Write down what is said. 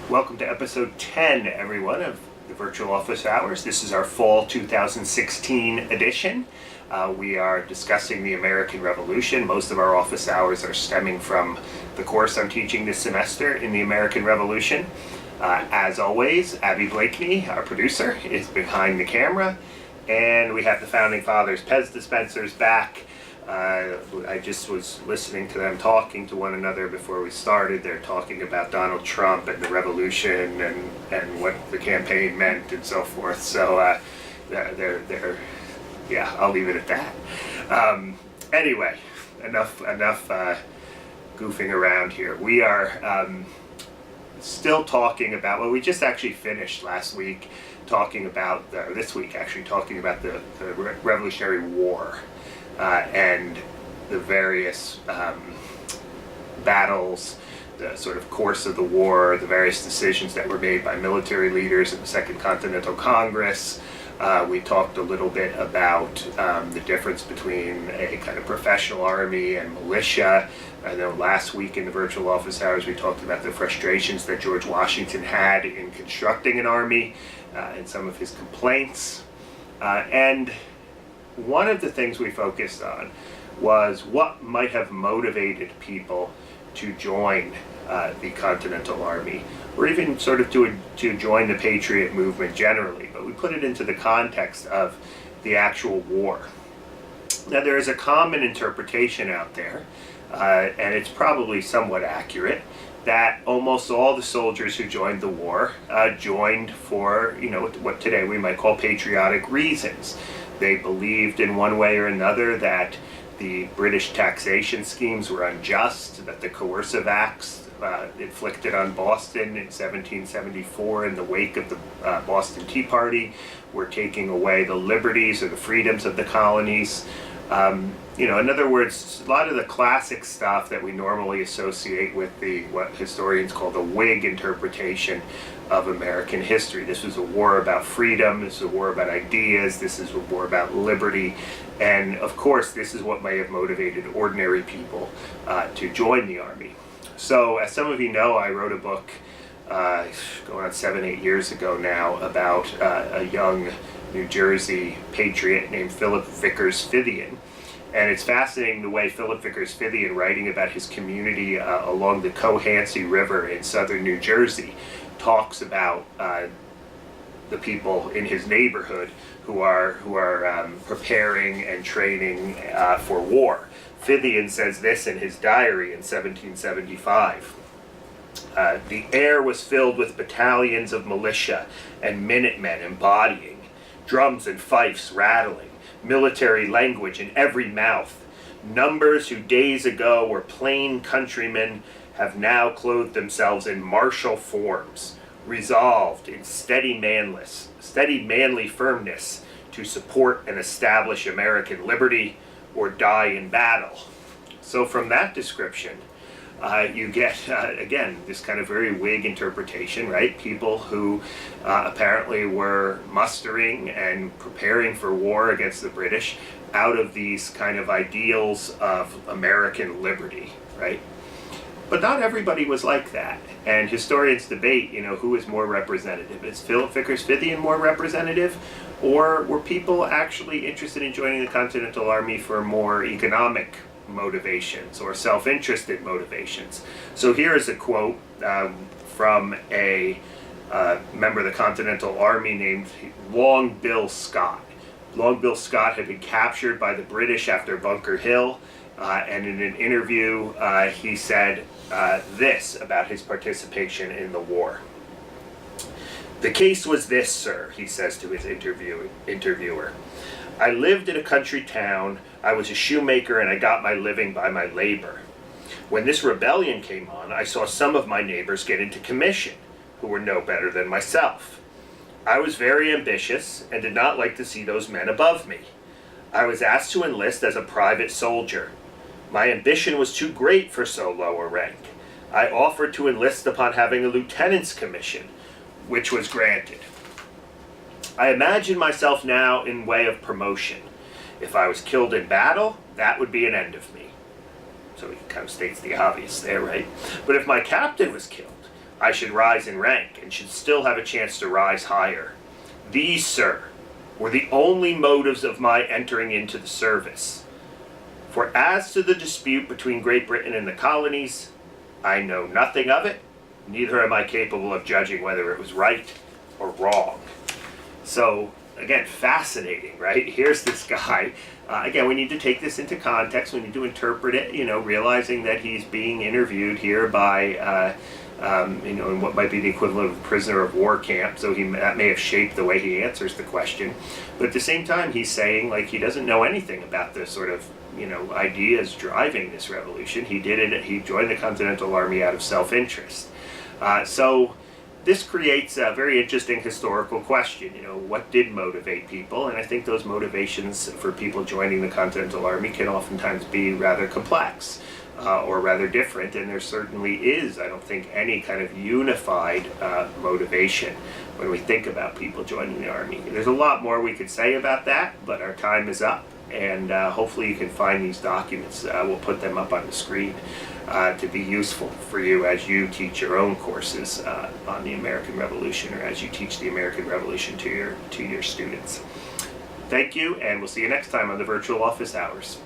Welcome to episode 10, everyone, of the Virtual Office Hours. This is our fall 2016 edition. We are discussing the American Revolution. Most of our office hours are stemming from the course I'm teaching this semester in the American Revolution. As always, Abby Blakeney, our producer, is behind the camera, and we have the Founding Fathers Pez dispensers back. I just was listening to them talking to one another before we started. They're talking about Donald Trump and the revolution and what the campaign meant and so forth. So I'll leave it at that. Anyway, enough goofing around here. We are still talking about, well, we just actually finished last week talking about, this week actually, talking about the Revolutionary War. And the various battles, the sort of course of the war, the various decisions that were made by military leaders in the Second Continental Congress. We talked a little bit about the difference between a kind of professional army and militia. I know last week in the virtual office hours we talked about the frustrations that George Washington had in constructing an army and some of his complaints. And one of the things we focused on was what might have motivated people to join the Continental Army, or even sort of to join the Patriot movement generally, but we put it into the context of the actual war. Now, there is a common interpretation out there, and it's probably somewhat accurate, that almost all the soldiers who joined the war joined for, what today we might call patriotic reasons. They believed in one way or another that the British taxation schemes were unjust, that the coercive acts inflicted on Boston in 1774 in the wake of the Boston Tea Party were taking away the liberties or the freedoms of the colonies. In other words, a lot of the classic stuff that we normally associate with what historians call the Whig interpretation of American history. This was a war about freedom, this is a war about ideas, this is a war about liberty, and of course this is what may have motivated ordinary people to join the Army. So as some of you know, I wrote a book going on 7-8 years ago now about a young New Jersey patriot named Philip Vickers Fithian. And it's fascinating the way Philip Vickers Fithian, writing about his community along the Cohansey River in southern New Jersey, talks about the people in his neighborhood who are preparing and training for war. Fithian says this in his diary in 1775. The air was filled with battalions of militia and minutemen embodying, drums and fifes rattling, military language in every mouth. Numbers who days ago were plain countrymen have now clothed themselves in martial forms, resolved in steady manly firmness to support and establish American liberty or die in battle. So from that description, you get, again, this kind of very Whig interpretation, right? People who apparently were mustering and preparing for war against the British out of these kind of ideals of American liberty, right? But not everybody was like that. And historians debate, who is more representative. Is Philip Vickers Fithian more representative? Or were people actually interested in joining the Continental Army for more economic motivations or self-interested motivations? So here is a quote from a member of the Continental Army named Long Bill Scott. Long Bill Scott had been captured by the British after Bunker Hill, and in an interview he said this about his participation in the war. "The case was this, sir," he says to his interviewer. "I lived in a country town. I was a shoemaker and I got my living by my labor. When this rebellion came on, I saw some of my neighbors get into commission, who were no better than myself. I was very ambitious and did not like to see those men above me. I was asked to enlist as a private soldier. My ambition was too great for so low a rank. I offered to enlist upon having a lieutenant's commission, which was granted. I imagine myself now in way of promotion. If I was killed in battle, that would be an end of me." So he kind of states the obvious there, right? "But if my captain was killed, I should rise in rank and should still have a chance to rise higher. These, sir, were the only motives of my entering into the service. For as to the dispute between Great Britain and the colonies, I know nothing of it, neither am I capable of judging whether it was right or wrong. So, again, fascinating, right? Here's this guy. Again, we need to take this into context. We need to interpret it, realizing that he's being interviewed here by, in what might be the equivalent of a prisoner of war camp. So that may have shaped the way he answers the question. But at the same time, he's saying, like, he doesn't know anything about the sort of, ideas driving this revolution. He joined the Continental Army out of self-interest. So this creates a very interesting historical question. What did motivate people? And I think those motivations for people joining the Continental Army can oftentimes be rather complex or rather different. And there certainly is, I don't think, any kind of unified motivation when we think about people joining the Army. There's a lot more we could say about that, but our time is up. And hopefully you can find these documents. We'll put them up on the screen to be useful for you as you teach your own courses on the American Revolution, or as you teach the American Revolution to your students. Thank you, and we'll see you next time on the Virtual Office Hours.